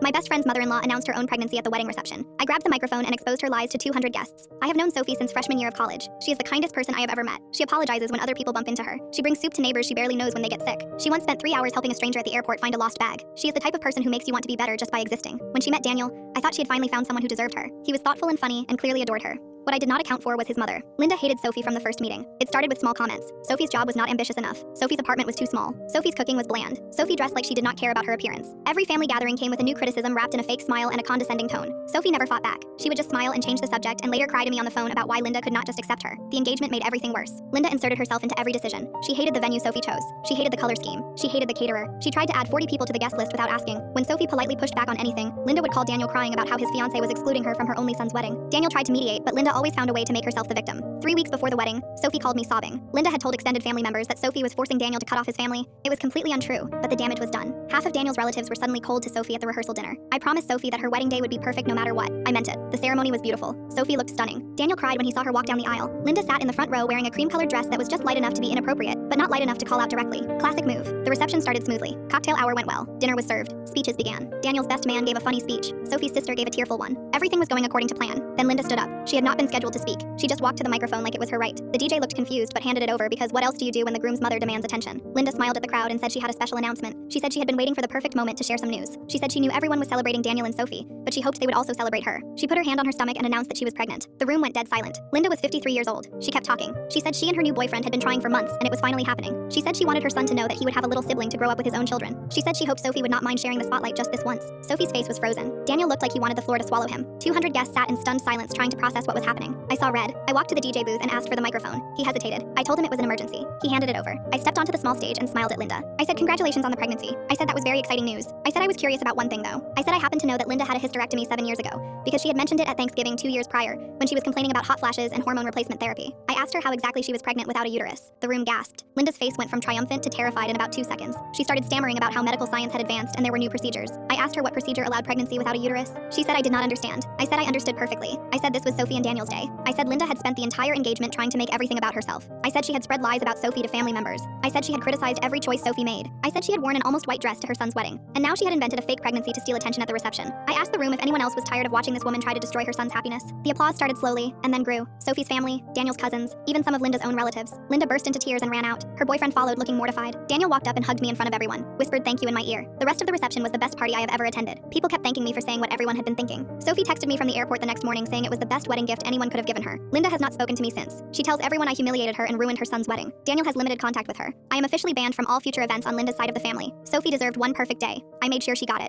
My best friend's mother-in-law announced her own pregnancy at the wedding reception. I grabbed the microphone and exposed her lies to 200 guests. I have known Sophie since freshman year of college. She is the kindest person I have ever met. She apologizes when other people bump into her. She brings soup to neighbors she barely knows when they get sick. She once spent 3 hours helping a stranger at the airport find a lost bag. She is the type of person who makes you want to be better just by existing. When she met Daniel, I thought she had finally found someone who deserved her. He was thoughtful and funny and clearly adored her. What I did not account for was his mother. Linda hated Sophie from the first meeting. It started with small comments. Sophie's job was not ambitious enough. Sophie's apartment was too small. Sophie's cooking was bland. Sophie dressed like she did not care about her appearance. Every family gathering came with a new criticism wrapped in a fake smile and a condescending tone. Sophie never fought back. She would just smile and change the subject and later cry to me on the phone about why Linda could not just accept her. The engagement made everything worse. Linda inserted herself into every decision. She hated the venue Sophie chose. She hated the color scheme. She hated the caterer. She tried to add 40 people to the guest list without asking. When Sophie politely pushed back on anything, Linda would call Daniel crying about how his fiancé was excluding her from her only son's wedding. Daniel tried to mediate, but Linda always found a way to make herself the victim. 3 weeks before the wedding, Sophie called me sobbing. Linda had told extended family members that Sophie was forcing Daniel to cut off his family. It was completely untrue, but the damage was done. Half of Daniel's relatives were suddenly cold to Sophie at the rehearsal dinner. I promised Sophie that her wedding day would be perfect no matter what. I meant it. The ceremony was beautiful. Sophie looked stunning. Daniel cried when he saw her walk down the aisle. Linda sat in the front row wearing a cream-colored dress that was just light enough to be inappropriate, but not light enough to call out directly. Classic move. The reception started smoothly. Cocktail hour went well. Dinner was served. Speeches began. Daniel's best man gave a funny speech. Sophie's sister gave a tearful one. Everything was going according to plan. Then Linda stood up. She had not been scheduled to speak. She just walked to the microphone like it was her right. The DJ looked confused but handed it over because what else do you do when the groom's mother demands attention? Linda smiled at the crowd and said she had a special announcement. She said she had been waiting for the perfect moment to share some news. She said she knew everyone was celebrating Daniel and Sophie, but she hoped they would also celebrate her. She put her hand on her stomach and announced that she was pregnant. The room went dead silent. Linda was 53 years old. She kept talking. She said she and her new boyfriend had been trying for months and it was finally happening. She said she wanted her son to know that he would have a little sibling to grow up with his own children. She said she hoped Sophie would not mind sharing the spotlight just this once. Sophie's face was frozen. Daniel looked like he wanted the floor to swallow him. 200 guests sat in stunned silence trying to process what was happening. I saw red. I walked to the DJ booth and asked for the microphone. He hesitated. I told him it was an emergency. He handed it over. I stepped onto the small stage and smiled at Linda. I said congratulations on the pregnancy. I said that was very exciting news. I said I was curious about one thing though. I said I happened to know that Linda had a hysterectomy 7 years ago because she had mentioned it at Thanksgiving 2 years prior when she was complaining about hot flashes and hormone replacement therapy. I asked her how exactly she was pregnant without a uterus. The room gasped. Linda's face went from triumphant to terrified in about 2 seconds. She started stammering about how medical science had advanced and there were new procedures. I asked her what procedure allowed pregnancy without a uterus. She said I did not understand. I said I understood perfectly. I said this was Sophie and Daniel's day. I said Linda had spent the entire engagement trying to make everything about herself. I said she had spread lies about Sophie to family members. I said she had criticized every choice Sophie made. I said she had worn an almost white dress to her son's wedding. And now she had invented a fake pregnancy to steal attention at the reception. I asked the room if anyone else was tired of watching this woman try to destroy her son's happiness. The applause started slowly, and then grew. Sophie's family, Daniel's cousins, even some of Linda's own relatives. Linda burst into tears and ran out. Her boyfriend followed looking mortified. Daniel walked up and hugged me in front of everyone, whispered thank you in my ear. The rest of the reception was the best party I have ever attended. People kept thanking me for saying what everyone had been thinking. Sophie texted me from the airport the next morning saying it was the best wedding gift anyone could have given her. Linda has not spoken to me since. She tells everyone I humiliated her and ruined her son's wedding. Daniel has limited contact with her. I am officially banned from all future events on Linda's side of the family. Sophie deserved one perfect day. I made sure she got it.